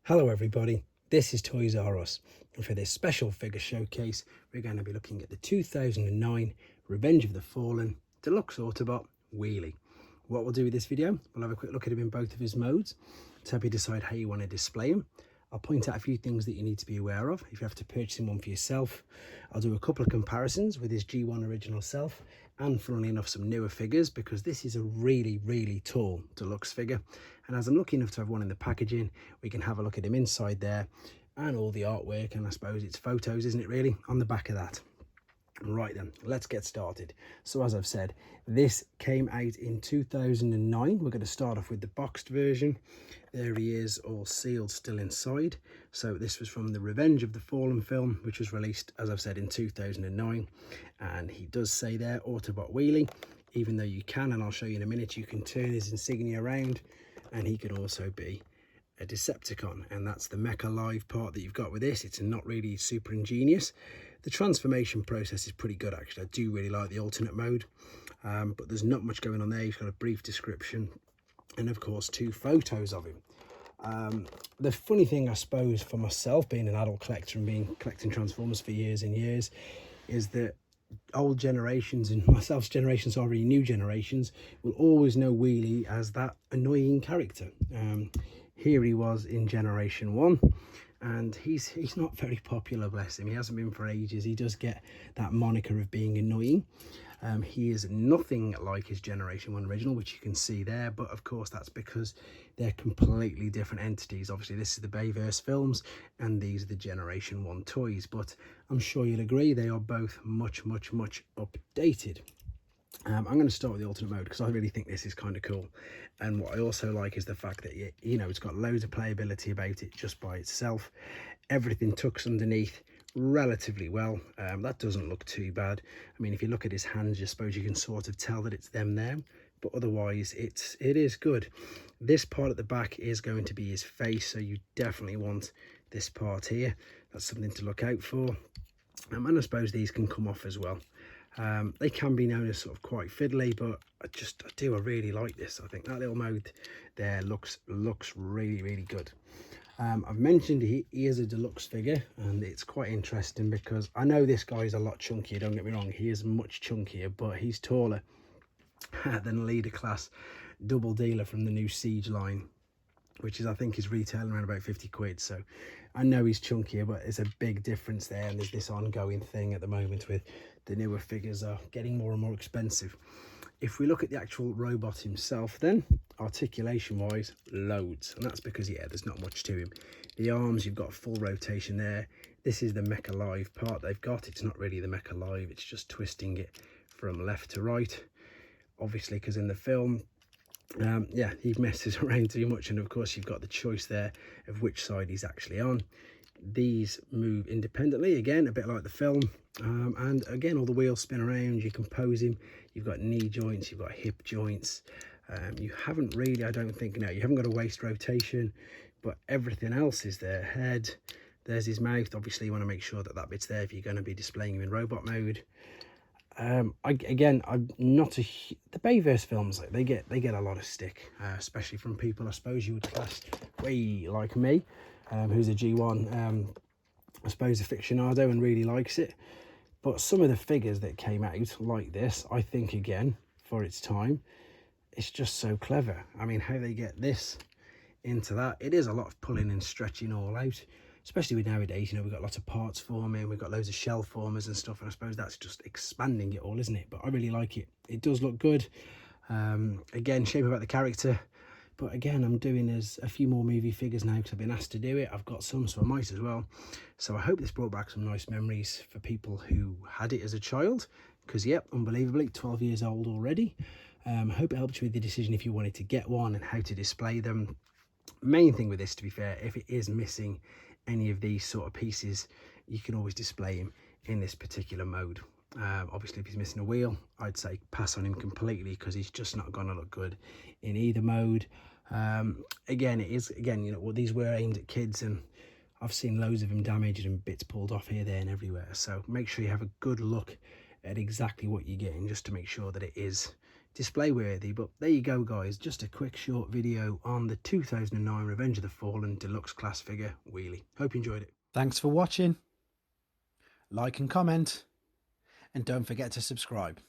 Hello everybody, this is Toys R Us, and for this special figure showcase we're going to be looking at the 2009 Revenge of the Fallen Deluxe Autobot Wheelie. What we'll do with this video, we'll have a quick look at him in both of his modes to help you decide how you want to display him. I'll point out a few things that you need to be aware of if you have to purchase one for yourself. I'll do a couple of comparisons with his G1 original self and, funnily enough, some newer figures, because this is a really tall deluxe figure, and as I'm lucky enough to have one in the packaging, we can have a look at him inside there and all the artwork, and I suppose it's photos, isn't it really, on the back of that. Right then, let's get started. So as I've said, this came out in 2009. We're going to start off with the boxed version. There he is, all sealed, still inside. So this was from the Revenge of the Fallen film, which was released, as I've said, in 2009. And he does say there, Autobot Wheelie, even though you can, and I'll show you in a minute, you can turn his insignia around, and he can also be a Decepticon, and that's the Mecha Live part that you've got with this. It's not really super ingenious. The transformation process is pretty good, actually. I do really like the alternate mode, but there's not much going on there. You've got a brief description and, of course, 2 photos of him. The funny thing, I suppose, for myself, being an adult collector and collecting Transformers for years and years, is that old generations, and myself's generations, already new generations, will always know Wheelie as that annoying character. Here he was in Generation 1. And he's not very popular, bless him. He hasn't been for ages. He does get that moniker of being annoying. He is nothing like his Generation 1 original, which you can see there. But of course, that's because they're completely different entities. Obviously, this is the Bayverse films, and these are the Generation 1 toys. But I'm sure you'll agree they are both much updated. I'm going to start with the alternate mode because I really think this is kind of cool, and what I also like is the fact that it's got loads of playability about it just by itself. Everything tucks underneath relatively well. That doesn't look too bad. I mean, if you look at his hands, I suppose you can sort of tell that it's them there, but otherwise it is good. This part at the back is going to be his face, so you definitely want this part here. That's something to look out for. And I suppose these can come off as well. They can be known as sort of quite fiddly, but I really like this. I think that little mode there looks really good. I've mentioned he is a deluxe figure, and it's quite interesting because I know this guy's a lot chunkier, don't get me wrong, he is much chunkier, but he's taller than leader class double dealer from the new Siege line, which is, I think, is retailing around about 50 quid. So I know he's chunkier, but there's a big difference there, and there's this ongoing thing at the moment with the newer figures are getting more and more expensive. If we look at the actual robot himself, then articulation wise, loads, and that's because there's not much to him. The arms, you've got full rotation there. This is the Mecha Live part they've got. It's not really the Mecha Live, it's just twisting it from left to right, obviously, because in the film, he messes around too much, and of course you've got the choice there of which side he's actually on. These move independently, again, a bit like the film, and again, all the wheels spin around. You can pose him. You've got knee joints, you've got hip joints. You haven't really, I don't think, no, you haven't got a waist rotation, but everything else is there. Head, there's his mouth. Obviously you want to make sure that bit's there if you're going to be displaying him in robot mode. I'm not the Bayverse films, they get a lot of stick, especially from people I suppose you would class way like me, who's a G1 I suppose aficionado and really likes it. But some of the figures that came out like this, I think, again, for its time, it's just so clever. I mean, how they get this into that, it is a lot of pulling and stretching all out, especially with nowadays. We've got lots of parts forming, we've got loads of shell formers and stuff, and I suppose that's just expanding it all, isn't it? But I really like it. It does look good. Again, shame about the character, but again, I'm doing a few more movie figures now because I've been asked to do it. I've got some, so I might as well. So I hope this brought back some nice memories for people who had it as a child, because unbelievably 12 years old already. I hope it helped you with the decision if you wanted to get one and how to display them. Main thing with this, to be fair, if it is missing any of these sort of pieces, you can always display him in this particular mode. Obviously, if he's missing a wheel, I'd say pass on him completely because he's just not going to look good in either mode. Again, these were aimed at kids, and I've seen loads of them damaged and bits pulled off here, there and everywhere. So make sure you have a good look at exactly what you're getting, just to make sure that it is display worthy. But there you go, guys, just a quick short video on the 2009 Revenge of the Fallen deluxe class figure wheelie. Hope you enjoyed it. Thanks for watching. Like and comment, and don't forget to subscribe.